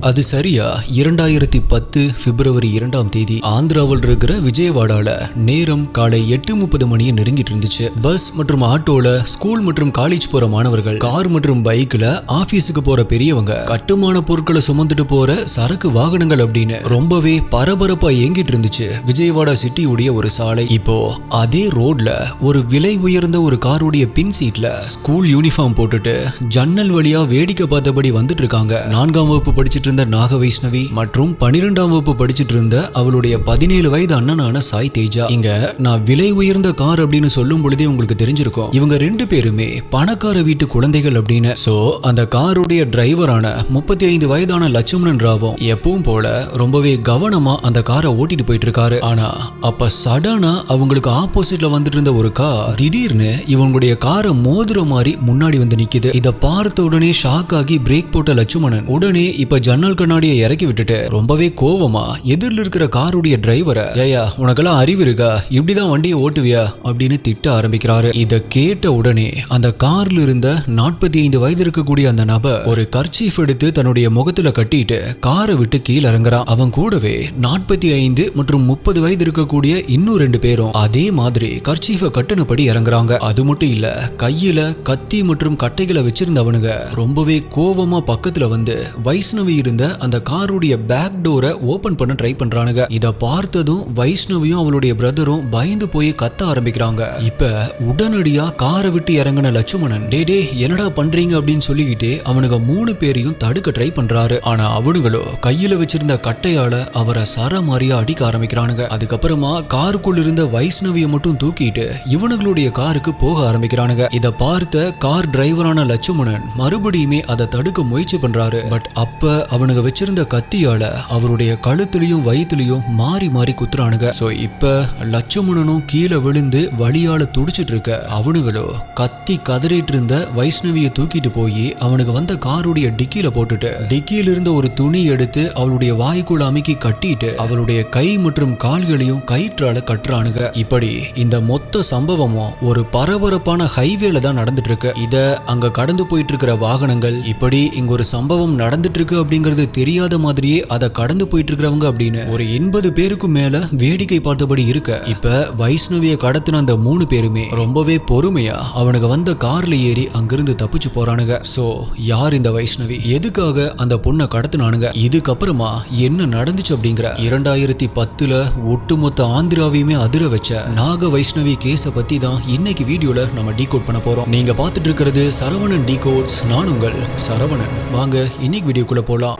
அது சரியா 2010 பிப்ரவரி 2ஆம் தேதி ஆந்திராவில் இருக்கிற விஜயவாடால நேரம் காலை 8:30 மணியை நெருங்கிட்டு இருந்துச்சு. பஸ் மற்றும் ஆட்டோல ஸ்கூல் மற்றும் காலேஜ் போற மாணவர்கள், கார் மற்றும் பைக்ல ஆபீஸுக்கு போற பெரியவங்க, கட்டுமான பொருட்களை சுமந்துட்டு போற சரக்கு வாகனங்கள் அப்படின்னு ரொம்பவே பரபரப்பா இயங்கிட்டு இருந்துச்சு விஜயவாடா சிட்டியுடைய ஒரு சாலை. இப்போ அதே ரோட்ல ஒரு விலை உயர்ந்த ஒரு காருடைய பின் சீட்ல ஸ்கூல் யூனிஃபார்ம் போட்டுட்டு ஜன்னல் வழியா வேடிக்கை பார்த்தபடி வந்துட்டு இருக்காங்க 4ஆம் வகுப்பு படிச்சிட்டு இருந்த நாக வைஷ்ணவி மற்றும் 12ஆம் வகுப்பு படிச்சிட்டு இருந்த அவளுடைய 17 வயது அண்ணனான சாய் தேஜா. இங்க நான் விலை உயர்ந்த கார் அப்படின்னு சொல்லும் பொழுதே உங்களுக்கு தெரிஞ்சிருக்கும் இவங்க 2 பேருமே பணக்கார வீட்டு குழந்தைகள் அப்படின்னு. சோ அந்த காருடைய டிரைவரான 35 வயதான லட்சுமணன் ராவும் எப்பவும் போல ரொம்பவே கவனமா அந்த காரை ஓட்டிட்டு போயிட்டு இருக்காரு. ஆனா அப்ப சடனா அவங்களுக்கு ஆப்போசிட்ல வந்துட்டு இருந்த ஒரு கார் திடீர்னு இவங்களுடைய காரை மோதுற மாதிரி முன்னாடி வந்து நிக்குது. இத பார்த்த உடனே ஷாக் ஆகி பிரேக் போட்ட லட்சுமணன் உடனே இப்ப ஜன்னல் கண்ணாடியை இறக்கி விட்டுட்டு ரொம்பவே கோவமா எதிரில் இருக்கிற காருடைய டிரைவரை, ஏயா உனக்கெல்லாம் அறிவு இருக்கா, இப்படிதான் வண்டியை ஓட்டுவியா அப்படின்னு திட்ட ஆரம்பிக்கிறாரு. இத கேட்ட உடனே அந்த கார்ல இருந்த 45 வயது இருக்கக்கூடிய அந்த நபர் ஒரு கர்ச்சீஃப் எடுத்து தன்னுடைய முகத்துல கட்டிட்டு காரை விட்டு கீழே இறங்குறான். அவன் கூடவே 45 மற்றும் 30 வயது இருக்கக்கூடிய இன்னும் 2 பேரும் அதே மாதிரி கர்ச்சீஃபை கட்டுனபடி இறங்குறாங்க. அது மட்டும் இல்ல, கையில கத்தி மற்றும் கட்டைகளை வச்சிருந்தவனுங்க ரொம்பவே கோவமா பக்கத்துல வந்து வைஷ்ணவி இருந்த அந்த காருடைய பேக் டோரை ஓபன் பண்ண ட்ரை பண்றானுங்க. இத பார்த்ததும் வைஷ்ணவியும் அவளுடைய பிரதரும் பயந்து போய் கத்த ஆரம்பிக்கிறாங்க. இப்ப உடனடியா காரை விட்டு இறங்கின லட்சுமணன், டே என்னடா பண்றீங்க அப்படின்னு சொல்லிக்கிட்டே அவனுங்க 3 பேரையும் தடுக்க ட்ரை பண்றாரு. ஆனா அவனுங்களோ கையில வச்சிருந்த கட்டையால அவரை சரமாரியா அடிக்க ஆரம்பிக்கிறானுங்க. அதுக்கப்புறமா காருக்குள்ள இருந்த வைஷ்ணவியை மட்டும் தூக்கிட்டு இவனுங்களுடைய காருக்கு போக ஆரம்பிக்கிறானுங்க. இத பார்த்த கார் டிரைவரான லட்சுமணன் மறுபடியுமே அதை தடுக்க முயற்சி பண்றாரு. பட் அப்ப அவனுங்க வச்சிருந்த கத்தியால அவருடைய கழுத்துலயும் வயிற்றுலயும் மாறி மாறி குத்துறானுங்க. சோ இப்ப லட்சுமணனும் கீழே விழுந்து வலியால துடிச்சிட்டு இருக்க அவனுங்களோ கத்தி கதறிட்டு இருந்த வைஷ்ணவியை தூக்கிட்டு போய் அவனுக்கு வந்த காருடைய டிக்கில போட்டுட்டு டிக்கியில இருந்த ஒரு துணி எடுத்து அவளுடைய வாய்க்குள்ள அமுக்கி கட்டிட்டு அவளுடைய கை மற்றும் கால்களையும் கயிற்றால கட்டுறானுங்க. இப்படி இந்த மொத்த சம்பவமும் ஒரு பரபரப்பான ஹைவேல தான் நடந்துட்டு இருக்கு. இத அங்க கடந்து போயிட்டு இருக்கிற வாகனங்கள், இப்படி இங்க ஒரு சம்பவம் நடந்துட்டு இருக்கு அப்படிங்கிறது தெரியாத மாதிரியே அதை கடந்து போயிட்டு இருக்கிறவங்க அப்படின்னு ஒரு 80 பேருக்கும் மேல வேடிக்கை பார்த்தபடி இருக்க. இப்ப வைஷ்ணவியை கடத்தின அந்த 3 பேருமே ரொம்பவே பொறுமையா அவனுக்கு வந்த கார்ல ஏறி அங்கிருந்து தப்பிச்சு போறானுங்க. சோ யார் இந்த வைஷ்ணவி, எதுக்காக அந்த பொண்ணை கடத்தினானுங்க, இதுக்கப்புறமா என்ன நடந்துச்சு அப்படிங்கிற 2010ல ஒட்டுமொத்த ஆந்திராவையுமே அதிர வச்ச நாக வைஷ்ணவி கேஸ பத்தி தான் இன்னைக்கு வீடியோல நம்ம டீகோட் பண்ண போறோம். நீங்க பார்த்துட்டு இருக்கிறது சரவணன் டீகோட்ஸ். நான் உங்கள் சரவணன். வாங்க இன்னைக்கு வீடியோக்குள்ள போலாம்.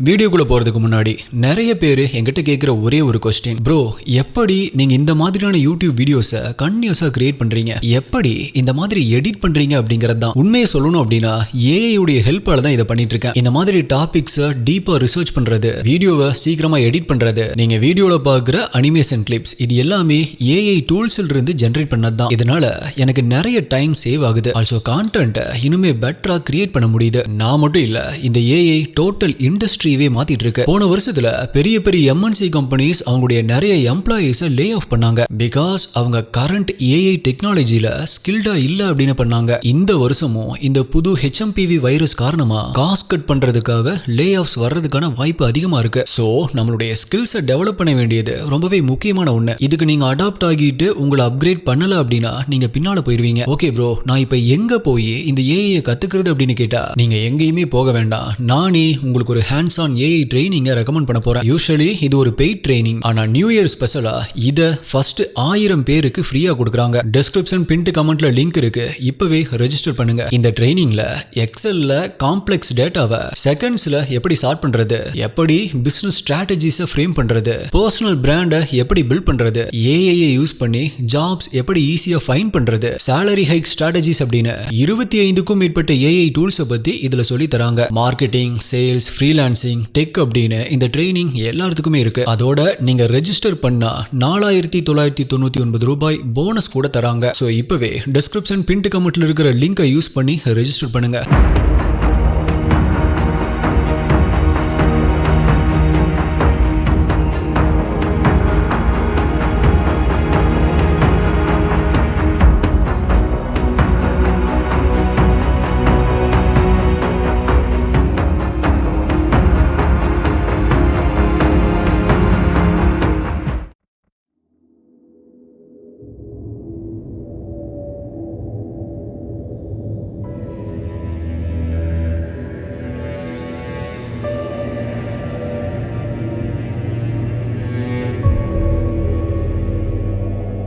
வீடியோக்குள்ள போறதுக்கு முன்னாடி நிறைய பேர் என்கிட்ட கேட்கிற ஒரே ஒரு கொஸ்டின், ப்ரோ எப்படி நீங்க இந்த மாதிரியான யூடியூப் வீடியோஸை கண்டினியூஸா கிரியேட் பண்றீங்க, எப்படி இந்த மாதிரி எடிட் பண்றீங்க அப்படிங்கறது தான். உண்மையை சொல்லணும் அப்படின்னா ஏஐ உடைய ஹெல்ப்பால தான் இதை பண்ணிட்டு இருக்கேன். இந்த மாதிரி டாபிக்ஸை டீப்பா ரிசர்ச் பண்றது, வீடியோவை சீக்கிரமா எடிட் பண்றது, நீங்க வீடியோல பாக்குற அனிமேஷன் கிளிப்ஸ், இது எல்லாமே ஏஐ டூல்ஸ்ல இருந்து ஜெனரேட் பண்ணது தான். இதனால எனக்கு நிறைய டைம் சேவ் ஆகுது. ஆல்சோ கான்டென்ட்டை இன்னுமே பெட்டரா கிரியேட் பண்ண முடியுது. நான் மட்டும் இல்ல, இந்த ஏஐ டோட்டல் இண்டஸ்ட்ரி மாத்திட்டு இருக்கு. போன வருஷத்துல பெரிய பெரிய எம்என்சி கம்பெனிஸ் அவங்களுடைய நிறைய எம்ப்ளாயீஸை லே ஆஃப் பண்ணாங்க. பிகாஸ் அவங்க கரண்ட் ஏஐ டெக்னாலஜில ஸ்கில்டா இல்ல அப்படின்னு பண்ணாங்க. இந்த வருஷமும் இந்த புது HMPV வைரஸ் காரணமா காஸ்ட் கட் பண்றதுக்காக லே ஆஃப்ஸ் வர்றதுக்கான வாய்ப்பு அதிகமா இருக்கு. சோ நம்மளுடைய ஸ்கில்ஸை டெவலப் பண்ண வேண்டியது ரொம்பவே முக்கியமான ஒண்ணு. இதுக்கு நீங்க அடாப்ட் ஆகிட்டு உங்களை அப்கிரேட் பண்ணல அப்படின்னா நீங்க பின்னால போயிருவீங்க. ஓகே ப்ரோ, நான் இப்ப எங்க போய் இந்த ஏஐ கத்துக்கிறது அப்படின்னு கேட்டா நீங்க எங்கேயுமே போக வேண்டாம். நானே உங்களுக்கு ஒரு ஹேண்ட்ஸ் ஆன் ஏஐ ட்ரைனிங்கை ரெக்கமெண்ட் பண்ண போறேன். யூசுவலி இது ஒரு பெய்ட் ட்ரைனிங், ஆனா நியூ இயர் ஸ்பெஷலா இத ஃபர்ஸ்ட் 1000 பேருக்கு ஃப்ரீயா கொடுக்குறாங்க. டிஸ்கிரிப்ஷன் பின்ட் கமெண்ட்ல லிங்க் இருக்கு, இப்பவே ரெஜிஸ்டர் பண்ணுங்க. இந்த ட்ரைனிங்ல எக்ஸல்ல காம்ப்ளெக்ஸ் டேட்டாவை செகண்ட்ஸ்ல எப்படி சார்ட் பண்றது, எப்படி பிசினஸ் ஸ்ட்ராட்டஜிஸை ஃப்ரேம் பண்றது, பர்சனல் பிராண்டை எப்படி பில்ட் பண்றது, ஏஐ யூஸ் பண்ணி ஜாப்ஸ் எப்படி ஈஸியா ஃபைண்ட் பண்றது, salary hike strategies அப்படின்னு 25க்கும் மேற்பட்ட ஏஐ டூல்ஸை பத்தி இதுல சொல்லி தராங்க. மார்க்கெட்டிங், சேல்ஸ், ஃப்ரீலான்சிங், டெக் அப்படின்னு இந்த ட்ரைனிங் எல்லாத்துக்குமே இருக்கு. அதோட நீங்க ரெஜிஸ்டர் பண்ணா 4999 ரூபாய் போனஸ் கூட தராங்க. சோ இப்பவே டிஸ்கிரிப்ஷன் பின்ட் கமெண்ட்ல இருக்கிற லிங்கை யூஸ் பண்ணி ரெஜிஸ்டர் பண்ணுங்க.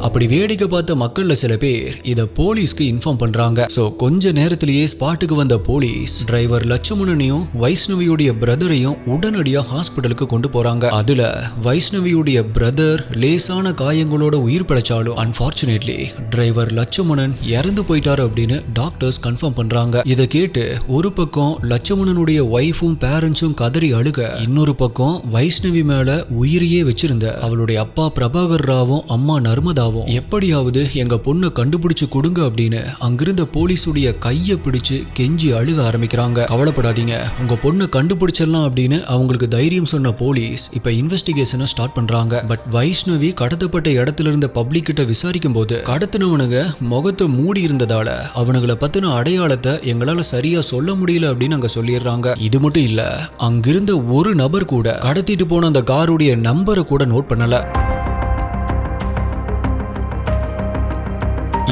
அப்படி வேடிக்கை பார்த்த மக்கள்ல சில பேர் இத போலீஸ்க்கு இன்ஃபார்ம் பண்றாங்க. சோ கொஞ்ச நேரத்திலேயே ஸ்பாட்டுக்கு வந்த போலீஸ் டிரைவர் லட்சுமணனையும் வைஷ்ணவியுடைய பிரதரையும் உடனடியா ஹாஸ்பிட்டலுக்கு கொண்டு போறாங்க. அதுல வைஷ்ணவியுடைய பிரதர் லேசான காயங்களோட உயிர் பிழைச்சாலும் அன்பார்ச்சுனேட்லி டிரைவர் லட்சுமணன் இறந்து போயிட்டாரு அப்படின்னு டாக்டர்ஸ் கன்ஃபார்ம் பண்றாங்க. இதை கேட்டு ஒரு பக்கம் லட்சுமணனுடைய ஒய்ஃபும் பேரண்ட்ஸும் கதறி அழுக, இன்னொரு பக்கம் வைஷ்ணவி மேல உயிரையே வச்சிருந்த அவளுடைய அப்பா பிரபாகர் ராவும் அம்மா நர்மதாவும் எப்படியாவது எங்க பொண்ணை கண்டுபிடிச்சு கொடுங்க அப்படின்னு அங்கிருந்த போலீஸுடைய கையை பிடிச்சு கெஞ்சி அழுக ஆரம்பிக்கிறாங்க. கவலைப்படாதீங்க, உங்க பொண்ணை கண்டுபிடிச்சிடலாம் அப்படின்னு அவங்களுக்கு தைரியம் சொன்ன போலீஸ் இப்ப இன்வெஸ்டிகேஷனை ஸ்டார்ட் பண்றாங்க. பட் வைஷ்ணவி கடத்தப்பட்ட இடத்துல இருந்த பப்ளிக் கிட்ட விசாரிக்கும் போது கடத்தினவனுங்க முகத்தை மூடி இருந்ததால அவனுங்களை பத்தின அடையாளத்தை எங்களால சரியா சொல்ல முடியல அப்படின்னு அங்க சொல்லிடுறாங்க. இது மட்டும் இல்ல, அங்கிருந்த ஒரு நபர் கூட கடத்திட்டு போன அந்த காருடைய நம்பரை கூட நோட் பண்ணல.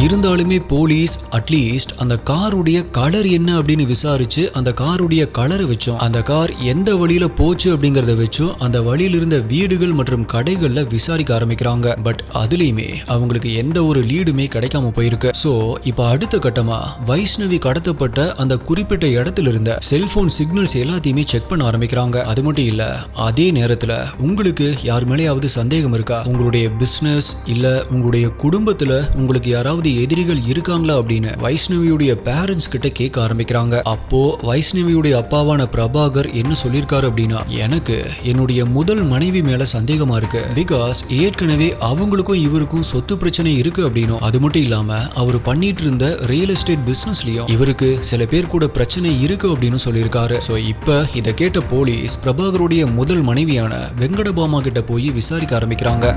இருந்தாலுமே போலீஸ் அட்லீஸ்ட் அந்த காருடைய கலர் என்ன அப்படின்னு விசாரிச்சு அந்த காருடைய கலரை வச்சும் அந்த கார் எந்த வழியில போச்சு அப்படிங்கறத வச்சும் அந்த வழியில இருந்த வீடுகள் மற்றும் கடைகள்ல விசாரிக்க ஆரம்பிக்கிறாங்க. பட் அதுலயுமே அவங்களுக்கு எந்த ஒரு லீடுமே கிடைக்காம போயிருக்கு. சோ இப்ப அடுத்த கட்டமா வைஷ்ணவி கடத்தப்பட்ட அந்த குறிப்பிட்ட இடத்துல இருந்த செல்போன் சிக்னல்ஸ் எல்லாத்தையுமே செக் பண்ண ஆரம்பிக்கிறாங்க. அது மட்டும் இல்ல, அதே நேரத்துல உங்களுக்கு யார் மேலேயாவது சந்தேகம் இருக்கா, உங்களுடைய பிசினஸ் இல்ல உங்களுடைய குடும்பத்துல உங்களுக்கு யாராவது எதிரிகள் இருக்காங்களா அப்படின்னு வைஷ்ணவியுடைய பேரண்ட்ஸ் கிட்ட கேட்க ஆரம்பிக்கிறாங்க. அப்போ வைஷ்ணவியுடைய அப்பாவான பிரபாகர் என்ன சொல்லியிருக்காரு அப்படின்னா, எனக்கு என்னுடைய முதல் மனைவி மேல சந்தேகமா இருக்கு. பிகாஸ் ஏற்கனவே அவங்களுக்கும் இவருக்கும் சொத்து பிரச்சனை இருக்கு அப்படின்னும், அது மட்டும் இல்லாம அவர் பண்ணிட்டு இருந்த ரியல் எஸ்டேட் பிசினஸ்லயும் இவருக்கு சில பேர் கூட பிரச்சனை இருக்கு அப்படின்னு சொல்லியிருக்காரு. சோ இப்ப இதை கேட்ட போலீஸ் பிரபாகருடைய முதல் மனைவியான வெங்கடபாமா கிட்ட போய் விசாரிக்க ஆரம்பிக்கிறாங்க.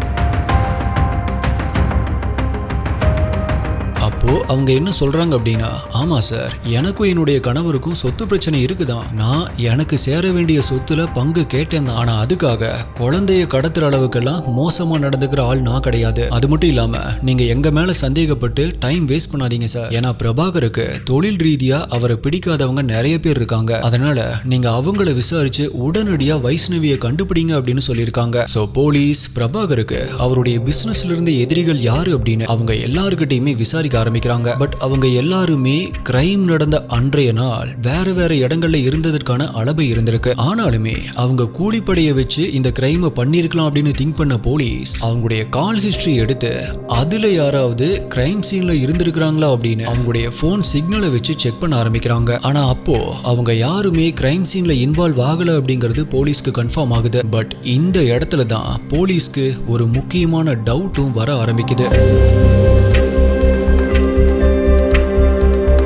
அப்போ அவங்க என்ன சொல்றாங்க அப்படின்னா, ஆமா சார், எனக்கும் என்னுடைய கணவருக்கும் சொத்து பிரச்சனை இருக்குதான். நான் எனக்கு சேர வேண்டிய சொத்துல பங்கு கேட்டேன் தான். ஆனா அதுக்காக குழந்தைய கடத்துற அளவுக்கெல்லாம் மோசமா நடந்துக்கிற ஆள் நான் கிடையாது. அது மட்டும் இல்லாம நீங்க எங்க மேல சந்தேகப்பட்டு டைம் வேஸ்ட் பண்ணாதீங்க சார். ஏன்னா பிரபாகருக்கு தொழில் ரீதியா அவரை பிடிக்காதவங்க நிறைய பேர் இருக்காங்க. அதனால நீங்க அவங்கள விசாரிச்சு உடனடியா வைஷ்ணவியை கண்டுபிடிங்க அப்படின்னு சொல்லியிருக்காங்க. சோ போலீஸ் பிரபாகருக்கு அவருடைய பிசினஸ்ல இருந்த எதிரிகள் யாரு அப்படின்னு அவங்க எல்லாருக்கிட்டையுமே விசாரிக்க ஆரம்பிக்கிறாங்க. பட் அவங்க எல்லாருமே கிரைம் நடந்த அன்றைய நாள் வேற வேற இடங்கள்ல இருந்ததற்கான அளவு இருந்திருக்கு. ஆனாலுமே அவங்க கூலிப்படையை வச்சு இந்த கிரைமை பண்ணிருக்கலாம் அப்படின்னு திங்க் பண்ண போலீஸ் அவங்களுடைய கால் ஹிஸ்டரி எடுத்து அதுல யாராவது கிரைம் சீன்ல இருந்திருக்கிறாங்களா அப்படின்னு அவங்களுடைய போன் சிக்னலை வச்சு செக் பண்ண ஆரம்பிக்கிறாங்க. ஆனா அப்போ அவங்க யாருமே கிரைம் சீன்ல இன்வால்வ் ஆகல அப்படிங்கிறது போலீஸ்க்கு கன்ஃபார்ம் ஆகுது. பட் இந்த இடத்துல தான் போலீஸ்க்கு ஒரு முக்கியமான டவுட்டும் வர ஆரம்பிக்குது.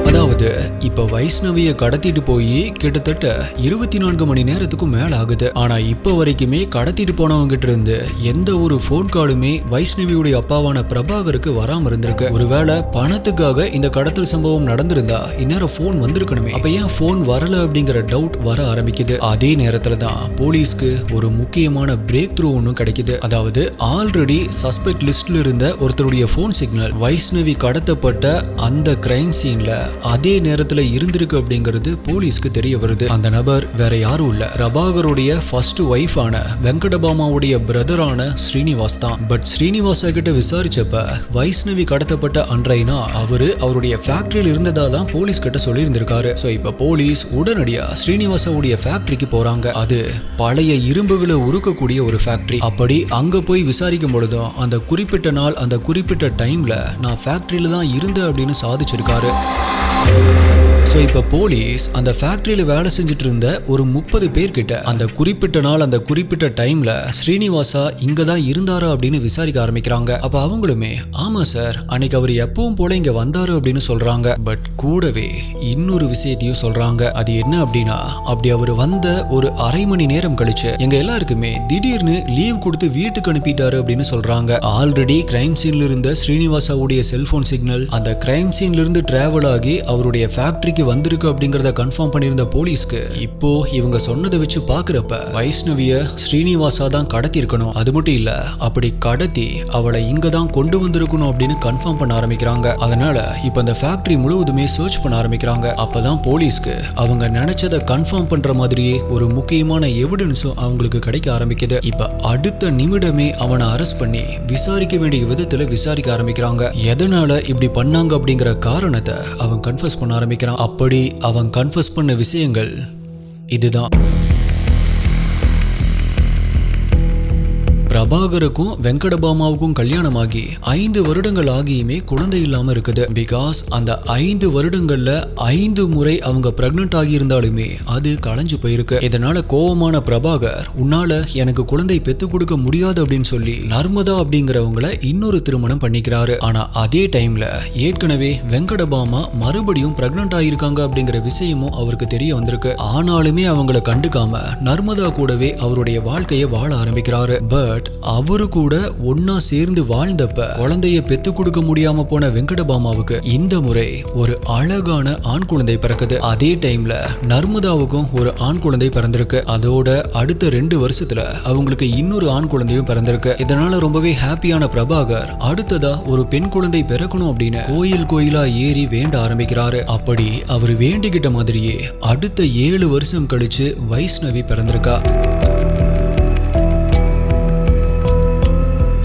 அதாவது இப்ப வைஷ்ணவியை கடத்திட்டு போய் கிட்டத்தட்ட 24 மணி நேரத்துக்கும் மேல ஆகுது. ஆனா இப்ப வரைக்குமே கடத்திட்டு போனவங்க கிட்ட இருந்து எந்த ஒரு போன் காலுமே வைஷ்ணவியுடைய அப்பாவான பிரபாகருக்கு வராம இருந்திருக்கு. ஒருவேளை பணத்துக்காக இந்த கடத்தல் சம்பவம் நடந்திருந்தா இந்நேரம் போன் வந்திருக்கணுமே, அப்ப ஏன் போன் வரல அப்படிங்கிற டவுட் வர ஆரம்பிக்குது. அதே நேரத்துல தான் போலீஸ்க்கு ஒரு முக்கியமான பிரேக் த்ரூ ஒன்னும் கிடைக்குது. அதாவது ஆல்ரெடி சஸ்பெக்ட் லிஸ்ட்ல இருந்த ஒருத்தருடைய போன் சிக்னல் வைஷ்ணவி கடத்தப்பட்ட அந்த கிரைம் சீன்ல அதே நேரத்துல இருந்த இருந்திருக்கு அப்படிங்கிறது போலீஸ்க்கு தெரிய வருது. அந்த நபர் வேற யாரும் இல்ல, பிரபாகருடைய ஃபர்ஸ்ட் ஒய்ஃபான வெங்கடபாமாவுடைய பிரதரான ஸ்ரீனிவாஸ் தான். பட் ஸ்ரீனிவாசா கிட்ட விசாரிச்சப்ப வைஷ்ணவி கடத்தப்பட்ட அன்றைனா அவருடைய ஃபேக்டரியில் இருந்ததா தான் போலீஸ் கிட்ட சொல்லி இருந்திருக்காரு. சோ இப்ப போலீஸ் உடனடியா ஸ்ரீனிவாசாவுடைய ஃபேக்டரிக்கு போறாங்க. அது பழைய இரும்புகளை உருக்கக்கூடிய ஒரு ஃபேக்டரி. அப்படி அங்க போய் விசாரிக்கும் பொழுதும் அந்த குறிப்பிட்ட நாள் அந்த குறிப்பிட்ட டைம்ல நான் ஃபேக்டரியில தான் இருந்தேன் அப்படின்னு சாதிச்சிருக்காரு. ஸோ இப்போ போலீஸ் அந்த ஃபேக்டரியில் வேலை செஞ்சுட்டு இருந்த ஒரு 30 பேர்கிட்ட அந்த குறிப்பிட்ட நாள் அந்த குறிப்பிட்ட டைம்ல ஸ்ரீனிவாசா இங்க தான் இருந்தாரா அப்படின்னு விசாரிக்க ஆரம்பிக்கிறாங்க. அப்ப அவங்களுமே ஆமா சார், அன்னைக்கு அவர் எப்பவும் போல இங்க வந்தாரு அப்படின்னு சொல்றாங்க. பட் கூடவே இன்னொரு விஷயத்தையும் சொல்றாங்க. அது என்ன அப்படின்னா, அப்படி அவர் வந்த ஒரு அரை மணி நேரம் கழிச்சு எங்க எல்லாருக்குமே திடீர்னு லீவ் கொடுத்து வீட்டுக்கு அனுப்பிட்டாரு அப்படின்னு சொல்றாங்க. ஆல்ரெடி கிரைம் சீன்ல இருந்த ஸ்ரீனிவாசாவுடைய செல்போன் சிக்னல் அந்த கிரைம் சீன்ல இருந்து டிராவல் ஆகி அவருடைய ஃபேக்டரிக்கு வந்திருக்கு அப்படிங்கறத கன்ஃபார்ம் பண்ணியிருந்த போலீஸ்க்கு இப்போ இவங்க சொன்னதை வச்சு பாக்குறப்ப வைஷ்ணவிய ஸ்ரீனிவாசா தான் கடத்தி இருக்கணும், அது மட்டும் இல்ல அப்படி கடத்தி அவளை இங்க தான் கொண்டு வந்திருக்கணும் அப்படின்னு கன்ஃபார்ம் பண்ண ஆரம்பிக்கிறாங்க. அதனால இப்ப அந்த ஃபேக்டரி முழுவதுமே சர்ச் பண்ண ஆரம்பிக்கிறாங்க. அப்பதான் போலீஸ்க்கு அவங்க நினைச்சதை கன்ஃபார்ம் பண்ற மாதிரியே ஒரு முக்கியமான எவிடன்ஸும் அவங்களுக்கு கிடைக்க ஆரம்பிக்குது. இப்ப அடுத்த நிமிடமே அவனை அரெஸ்ட் பண்ணி விசாரிக்க வேண்டிய விதத்துல விசாரிக்க ஆரம்பிக்கிறாங்க. எதனால இப்படி பண்ணாங்க அப்படிங்கிற காரணத்தை அவன் கன்ஃபஸ் பண்ண ஆரம்பிக்கிறான். அப்படி அவன் கன்ஃபஸ் பண்ண விஷயங்கள் இதுதான். பிரபாகருக்கும் வெங்கடபாமாவுக்கும் கல்யாணமாகி 5 வருடங்கள் ஆகியுமே குழந்தை இல்லாம இருக்குது. பிகாஸ் அந்த 5 வருடங்கள்ல 5 முறை அவங்க பிரெக்னன்ட் ஆகி இருந்தாலுமே அது களைஞ்சு போயிருக்கு. இதனால கோவமான பிரபாகர், உன்னால எனக்கு குழந்தை பெத்து கொடுக்க முடியாது அப்படின்னு சொல்லி நர்மதா அப்படிங்கிறவங்கள இன்னொரு திருமணம் பண்ணிக்கிறாரு. ஆனா அதே டைம்ல ஏற்கனவே வெங்கடபாமா மறுபடியும் பிரெக்னன்ட் ஆகியிருக்காங்க அப்படிங்கிற விஷயமும் அவருக்கு தெரிய வந்திருக்கு. ஆனாலுமே அவங்கள கண்டுக்காம நர்மதா கூடவே அவருடைய வாழ்க்கையை வாழ ஆரம்பிக்கிறாரு. பட் அவரு கூட ஒன்னா சேர்ந்து வாழ்ந்தப்ப குழந்தைய பெத்து கொடுக்க முடியாம போன வெங்கடபாமாவுக்கு இந்த முறை ஒரு அழகான ஆண் குழந்தை பிறக்குது. அதே டைம்ல நர்மதாவுக்கும் ஒரு ஆண் குழந்தை பிறந்திருக்கு. அதோட அடுத்த 2 வருஷத்துல அவங்களுக்கு இன்னொரு ஆண் குழந்தையும் பிறந்திருக்கு. இதனால ரொம்பவே ஹாப்பியான பிரபாகர் அடுத்ததா ஒரு பெண் குழந்தை பிறக்கணும் அப்படின்னு கோயிலா ஏறி வேண்ட ஆரம்பிக்கிறாரு. அப்படி அவர் வேண்டிக்கிட்ட மாதிரியே அடுத்த 7 வருஷம் கழிச்சு வைஷ்ணவி பிறந்திருக்கா.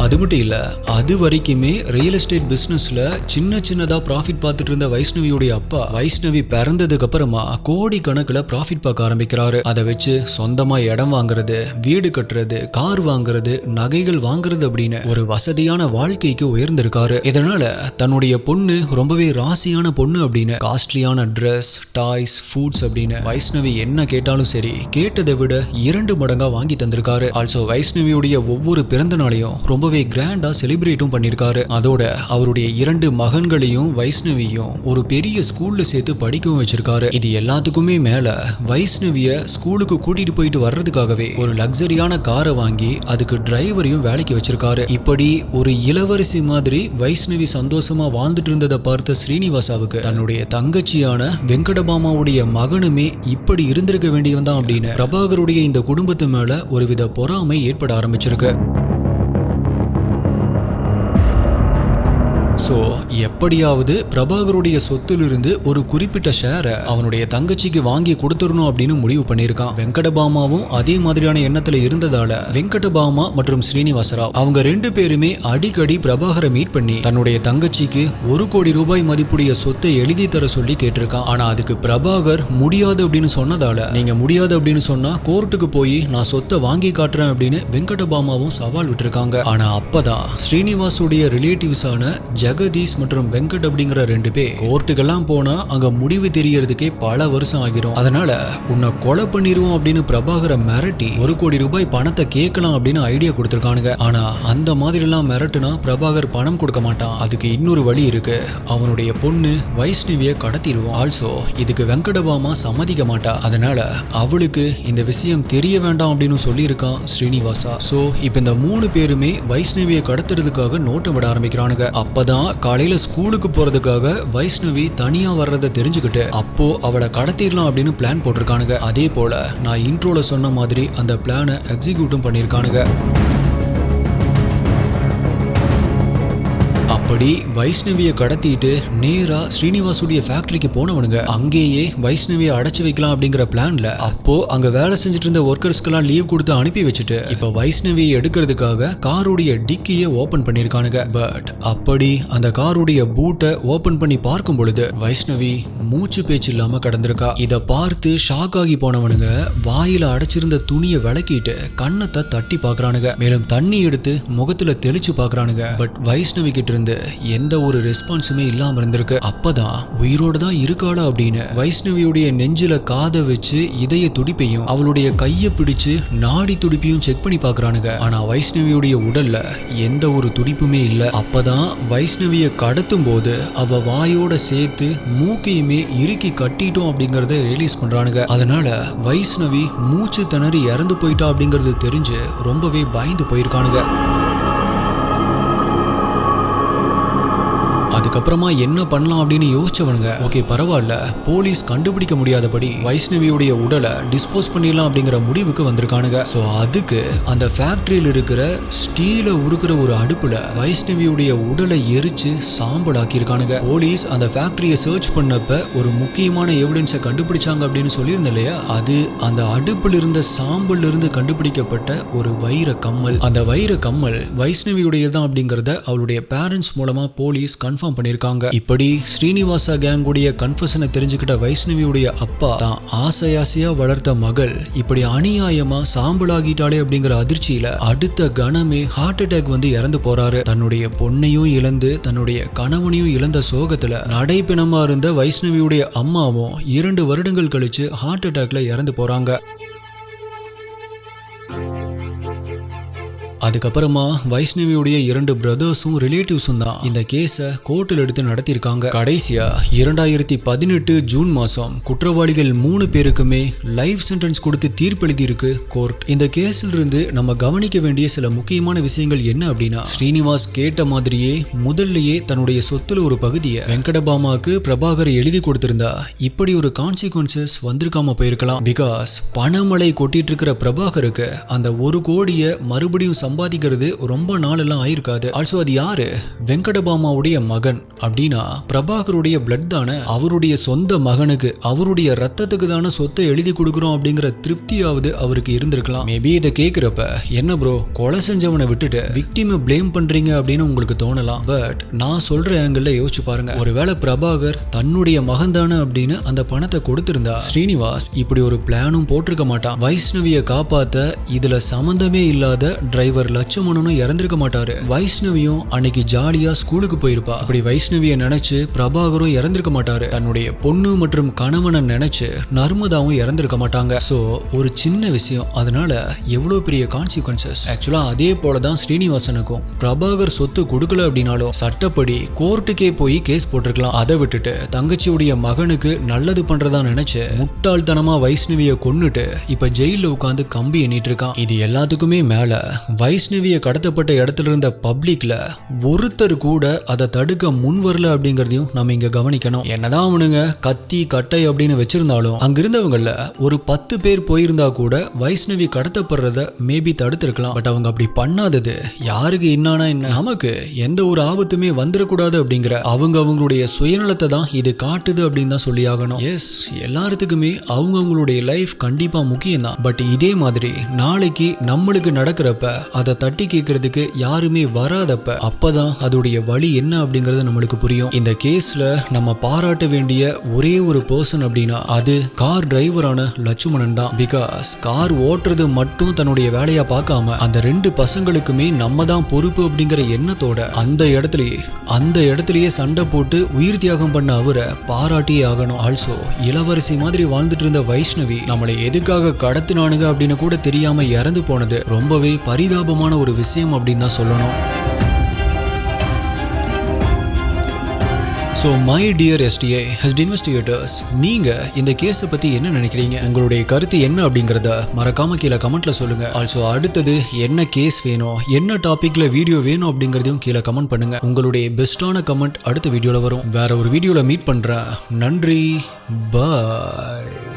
அது மட்டும் இல்ல, அது வரைக்குமே ரியல் எஸ்டேட் பிசினஸ்ல சின்னதா ப்ராஃபிட் பார்த்துட்டு இருந்த வைஷ்ணவியுடைய அப்பா வைஷ்ணவி பிறந்ததுக்கு அப்புறமா கோடி கணக்குல ப்ராஃபிட் பார்க்க ஆரம்பிக்கிறாரு. அதை வச்சு சொந்தமா இடம் வாங்குறது, வீடு கட்டுறது, கார் வாங்குறது, நகைகள் வாங்குறது அப்படின்னு ஒரு வசதியான வாழ்க்கைக்கு உயர்ந்திருக்காரு. இதனால தன்னுடைய பொண்ணு ரொம்பவே ராசியான பொண்ணு அப்படின்னு காஸ்ட்லியான ட்ரெஸ், டாய்ஸ், ஃபுட்ஸ் அப்படின்னு வைஷ்ணவி என்ன கேட்டாலும் சரி கேட்டதை விட 2 மடங்கா வாங்கி தந்திருக்காரு. ஆல்சோ வைஷ்ணவியுடைய ஒவ்வொரு பிறந்த நாளையும் ரொம்பவே கிராண்டா செலிப்ரேட்டும் பண்ணிருக்காரு. அதோட அவருடைய 2 மகன்களையும் வைஷ்ணவியும் ஒரு பெரிய ஸ்கூல்ல சேர்த்து படிக்கவும் வச்சிருக்காரு. இது எல்லாத்துக்குமே மேல வைஷ்ணவிய ஸ்கூலுக்கு கூட்டிட்டு போயிட்டு வர்றதுக்காகவே ஒரு லக்ஸரியான காரை வாங்கி அதுக்கு டிரைவரையும் வேலைக்கு வச்சிருக்காரு. இப்படி ஒரு இளவரசி மாதிரி வைஷ்ணவி சந்தோஷமா வாழ்ந்துட்டு இருந்ததை பார்த்த ஸ்ரீனிவாசாவுக்கு தன்னுடைய தங்கச்சியான வெங்கடபாமாவுடைய மகனுமே இப்படி இருந்திருக்க வேண்டியவன் தான் அப்படின்னு பிரபாகருடைய இந்த குடும்பத்து மேல ஒருவித பொறாமை ஏற்பட ஆரம்பிச்சிருக்கு. ஸோ எப்படியாவது பிரபாகருடைய சொத்திலிருந்து ஒரு குறிப்பிட்ட ஷேரை அவனுடைய தங்கச்சிக்கு வாங்கி கொடுத்துடணும் அப்படின்னு முடிவு பண்ணியிருக்கான். வெங்கடபாமாவும் அதே மாதிரியான எண்ணத்துல இருந்ததால வெங்கடபாமா மற்றும் ஸ்ரீனிவாசராவ் அவங்க 2 பேருமே அடிக்கடி பிரபாகரை மீட் பண்ணி தன்னுடைய தங்கச்சிக்கு 1 கோடி ரூபாய் மதிப்புடைய சொத்தை எழுதி தர சொல்லி கேட்டிருக்கான். ஆனா அதுக்கு பிரபாகர் முடியாது அப்படின்னு சொன்னதால, நீங்க முடியாது அப்படின்னு சொன்னா கோர்ட்டுக்கு போய் நான் சொத்தை வாங்கி காட்டுறேன் அப்படின்னு வெங்கடபாமாவும் சவால் விட்டுருக்காங்க. ஆனா அப்பதான் ஸ்ரீனிவாசுடைய ரிலேட்டிவ்ஸான ஜெகதீஷ் மற்றும் வெங்கட் அப்படிங்கிற 2 பேர் கோர்ட்டுக்கெல்லாம் போனா அங்க முடிவு தெரியறதுக்கே பல வருஷம் ஆகிரும். அதனால உன்னை கொலை பண்ணிடுவோம் அப்படின்னு பிரபாகரை மிரட்டி 1 கோடி ரூபாய் பணத்தை கேட்கலாம் அப்படின்னு ஐடியா கொடுத்திருக்கானுங்க. ஆனா அந்த மாதிரி எல்லாம் மிரட்டுனா பிரபாகர் பணம் கொடுக்க மாட்டான். அதுக்கு இன்னொரு வழி இருக்கு, அவனுடைய பொண்ணு வைஷ்ணவிய கடத்திடுவோம். ஆல்சோ இதுக்கு வெங்கடபாமா சம்மதிக்க மாட்டா. அதனால அவளுக்கு இந்த விஷயம் தெரிய வேண்டாம் அப்படின்னு சொல்லியிருக்கான் ஸ்ரீனிவாசா. சோ இப்ப இந்த 3 பேருமே வைஷ்ணவியை கடத்துறதுக்காக நோட்டம் விட ஆரம்பிக்கிறானுங்க. அப்பதான் காலையில ஸ்கூலுக்கு போறதுக்காக வைஷ்ணவி தனியா வர்றதை தெரிஞ்சுக்கிட்டு அப்போ அவளை கடத்திடலாம் அப்படின்னு பிளான் போட்டிருக்கானுங்க. அதே போல நான் இன்ட்ரோல சொன்ன மாதிரி அந்த பிளானை எக்ஸிக்யூட்டும் பண்ணியிருக்கானுங்க. இப்படி வைஷ்ணவியை கடத்திட்டு நேரா ஸ்ரீனிவாசுடைய ஃபேக்டரிக்கு போனவனுங்க அங்கேயே வைஷ்ணவியை அடைச்சு வைக்கலாம் அப்படிங்கிற பிளான்ல அப்போ அங்க வேலை செஞ்சுட்டு இருந்த ஒர்க்கர்ஸ்க்கெல்லாம் லீவ் கொடுத்து அனுப்பி வச்சுட்டு இப்ப வைஷ்ணவியை எடுக்கிறதுக்காக காருடைய டிக்கியை ஓபன் பண்ணிருக்கானுங்க. பட் அப்படி அந்த காருடைய பூட்டை ஓபன் பண்ணி பார்க்கும் பொழுது வைஷ்ணவி மூச்சு பேச்சு இல்லாம கடந்திருக்கா. இத பார்த்து ஷாக் ஆகி போனவனுங்க வாயில அடைச்சிருந்த துணியை விளக்கிட்டு கண்ணத்தை தட்டி பாக்குறானுங்க. மேலும் தண்ணி எடுத்து முகத்துல தெளிச்சு பாக்குறானுங்க. பட் வைஷ்ணவி கிட்ட இருந்து எந்த ஒரு ரெஸ்பான்ஸுமே இல்லாம இருந்திருக்கு. அப்பதான் உயிரோட தான் இருக்காளா அப்படின்னு வைஷ்ணவியுடைய நெஞ்சில காதை வச்சு இதய துடிப்பையும் அவளுடைய கையை பிடிச்சு நாடி துடிப்பையும் செக் பண்ணி பாக்குறானுங்க. ஆனா வைஷ்ணவியுடைய உடல்ல எந்த ஒரு துடிப்புமே இல்ல. அப்பதான் வைஷ்ணவியை கடத்தும் போது அவ வாயோட சேர்த்து மூக்கையுமே இறுக்கி கட்டிட்டோம் அப்படிங்கறத ரியலைஸ் பண்றானுங்க. அதனால வைஷ்ணவி மூச்சு திணறி இறந்து போயிட்டா அப்படிங்கறது தெரிஞ்சு ரொம்பவே பயந்து போயிருக்கானுங்க. அதுக்கப்புறமா என்ன பண்ணலாம் அப்படின்னு யோசிச்சவனுங்க ஓகே பரவாயில்ல போலீஸ் கண்டுபிடிக்க முடியாதபடி வைஷ்ணவியுடைய உடலை டிஸ்போஸ் பண்ணிடலாம் அப்படிங்கிற முடிவுக்கு வந்திருக்கானுங்க. ஸோ அதுக்கு அந்த ஃபேக்டரியில் இருக்கிற ஸ்டீலை உருக்கிற ஒரு அடுப்புல வைஷ்ணவியுடைய உடலை எரிச்சு சாம்பல் ஆக்கியிருக்கானுங்க. போலீஸ் அந்த ஃபேக்டரியை சர்ச் பண்ணப்ப ஒரு முக்கியமான எவிடன்ஸை கண்டுபிடிச்சாங்க அப்படின்னு சொல்லியிருந்தேன் இல்லையா, அது அந்த அடுப்பில் இருந்த சாம்பல் இருந்து கண்டுபிடிக்கப்பட்ட ஒரு வைர கம்மல். அந்த வைர கம்மல் வைஷ்ணவியுடைய தான் அப்படிங்கறத அவளுடைய பேரண்ட்ஸ் மூலமா போலீஸ் கன்ஃபார்ம் பண்ணிருக்காங்க. இப்படி ஸ்ரீனிவாசா கேங்குடைய கன்ஃபெஷனை தெரிஞ்சுக்கிட்ட வைஷ்ணவியுடைய அப்பா தான் ஆசையா வளர்த்த மகள் இப்படி அநியாயமா சாம்பலாகிட்டாலே அப்படிங்கிற அதிர்ச்சியில அடுத்த கணமே ஹார்ட் அட்டாக் வந்து இறந்து போறாரு. தன்னுடைய பொண்ணையும் இழந்து தன்னுடைய கணவனையும் இழந்த சோகத்துல நடைப்பிணமா இருந்த வைஷ்ணவியுடைய அம்மாவும் 2 வருடங்கள் கழிச்சு ஹார்ட் அட்டாக்ல இறந்து போறாங்க. அதுக்கப்புறமா வைஷ்ணவியுடைய 2 பிரதர்ஸும் ரிலேட்டிவ்ஸும் தான் இந்த கேஸை கோர்ட்டில் எடுத்து நடத்தியிருக்காங்க. கடைசியா 2018 ஜூன் மாசம் குற்றவாளிகள் 3 பேருக்குமே லைஃப் சென்டென்ஸ் கொடுத்து தீர்ப்பெழுதியிருக்கு கோர்ட். இந்த கேஸில் இருந்து நம்ம கவனிக்க வேண்டிய சில முக்கியமான விஷயங்கள் என்ன அப்படின்னா, ஸ்ரீனிவாஸ் கேட்ட மாதிரியே முதல்லயே தன்னுடைய சொத்துல ஒரு பகுதியை வெங்கடபாமாவுக்கு பிரபாகர் எழுதி கொடுத்திருந்தா இப்படி ஒரு கான்சிக்வன்சஸ் வந்திருக்காம போயிருக்கலாம். பிகாஸ் பணமழை கொட்டிட்டு இருக்கிற பிரபாகருக்கு அந்த 1 கோடியை மறுபடியும் சம்பாதிக்கிறது ரொம்ப நாளெல்லாம் ஆயிருக்காது. ஆல்சோ அது யாரு, வெங்கடபாமாவுடைய மகன் அப்படின்னா பிரபாகருடைய பிளட் தானே. அவருடைய சொந்த மகனுக்கு அவருடைய ரத்தத்துக்கு தானே சொத்தை எழுதி கொடுக்குறோம் அப்படிங்கிற திருப்தியாவது அவருக்கு இருந்திருக்கலாம். மேபி இதை கேட்கிறப்ப என்ன ப்ரோ கொலை செஞ்சவனை விட்டுட்டு விக்டிமை பிளேம் பண்றீங்க அப்படின்னு உங்களுக்கு தோணலாம். பட் நான் சொல்ற ஆங்கிள் யோசிச்சு பாருங்க. ஒருவேளை பிரபாகர் தன்னுடைய மகன் தானே அப்படின்னு அந்த பணத்தை கொடுத்திருந்தா ஸ்ரீனிவாஸ் இப்படி ஒரு பிளானும் போட்டிருக்க மாட்டான். வைஷ்ணவியை காப்பாத்த இதுல சம்பந்தமே இல்லாத டிரைவர் லட்சுமணனும் இறந்திருக்க மாட்டாரு. வைஷ்ணவியும் அன்னைக்கு ஜாலியா ஸ்கூலுக்கு போயிருப்பா. அப்படி வைஷ்ணவியை நினைச்சு பிரபாகரும் இறந்திருக்க மாட்டாரு. தன்னுடைய பொண்ணு மற்றும் கணவனை நினைச்சு நர்மதாவும் இறந்திருக்க மாட்டாங்க. சோ ஒரு சின்ன விஷயம், அதனால எவ்வளவு பெரிய கான்சிக்வன்சஸ். ஆக்சுவலா அதே போலதான் ஸ்ரீனிவாசனுக்கும் பிரபாகர் சொத்து கொடுக்கல அப்படின்னாலும் சட்டப்படி கோர்ட்டுக்கே போய் கேஸ் போட்டிருக்கலாம். அதை விட்டுட்டு தங்கச்சியுடைய மகனுக்கு நல்லது பண்றதா நினைச்சு முட்டாள்தனமா வைஷ்ணவியை கொன்னுட்டு இப்ப ஜெயில உட்காந்து கம்பி எண்ணிட்டு இருக்கான். இது எல்லாத்துக்குமே மேல வைஷ்ணவியை கடத்தப்பட்ட இடத்துல இருந்த பப்ளிக்ல ஒருத்தர் கூட அதை தடுக்க முன் வரல அப்படிங்கறதையும் நம்ம இங்க கவனிக்கணும். என்னதான் அவனுங்க கத்தி கட்டை அப்படின்னு வச்சிருந்தாலும் அங்கிருந்தவங்கள ஒரு 10 பேர் போயிருந்தா கூட வைஷ்ணவி கடத்தப்படுறத மேபி தடுத்திருக்கலாம். பட் அவங்க அப்படி பண்ணாதது யாருக்கு என்னானா என்ன, நமக்கு எந்த ஒரு ஆபத்துமே வந்துடக்கூடாது அப்படிங்கிற அவங்களுடைய சுயநலத்தை தான் இது காட்டுது அப்படின்னு தான் சொல்லி ஆகணும். எஸ், எல்லாத்துக்குமே அவங்களுடைய லைஃப் கண்டிப்பா முக்கியம் தான். பட் இதே மாதிரி நாளைக்கு நம்மளுக்கு நடக்கிறப்ப அதை தட்டி கேட்கறதுக்கு யாருமே வராதப்ப அப்பதான் அதோடைய வழி என்ன அப்படிங்கறது நம்மளுக்கு புரியும். இந்த கேஸ்ல நம்ம பாராட்ட வேண்டிய ஒரே ஒரு பர்சன் அப்படின்னா அது கார் டிரைவரான லட்சுமணன் தான். பிகாஸ் கார் ஓட்டுறது மட்டும் தன்னுடைய வேலையா பார்க்காம அந்த 2 பசங்களுக்குமே நம்ம தான் பொறுப்பு அப்படிங்கிற எண்ணத்தோட அந்த இடத்துலயே சண்டை போட்டு உயிர் தியாகம் பண்ண அவரை பாராட்டியே ஆகணும். ஆல்சோ இளவரசி மாதிரி வாழ்ந்துட்டு இருந்த வைஷ்ணவி நம்மளை எதுக்காக கடத்தினானுங்க அப்படின்னு கூட தெரியாம இறந்து போனது ரொம்பவே பரிதாபமான ஒரு விஷயம் அப்படின்னு தான் சொல்லணும். So my dear STI ஹஸ்ட் investigators, நீங்கள் இந்த கேஸை பற்றி என்ன நினைக்கிறீங்க? உங்களுடைய கருத்து என்ன அப்படிங்கிறத மறக்காம கீழே கமெண்ட்ல சொல்லுங்க. ஆல்சோ அடுத்தது என்ன கேஸ் வேணும், என்ன டாபிக்ல வீடியோ வேணும் அப்படிங்கிறதையும் கீழே கமெண்ட் பண்ணுங்க. உங்களுடைய பெஸ்டான கமெண்ட் அடுத்த வீடியோவில் வரும். வேற ஒரு வீடியோவில் மீட் பண்ணுறேன். நன்றி, பாய்.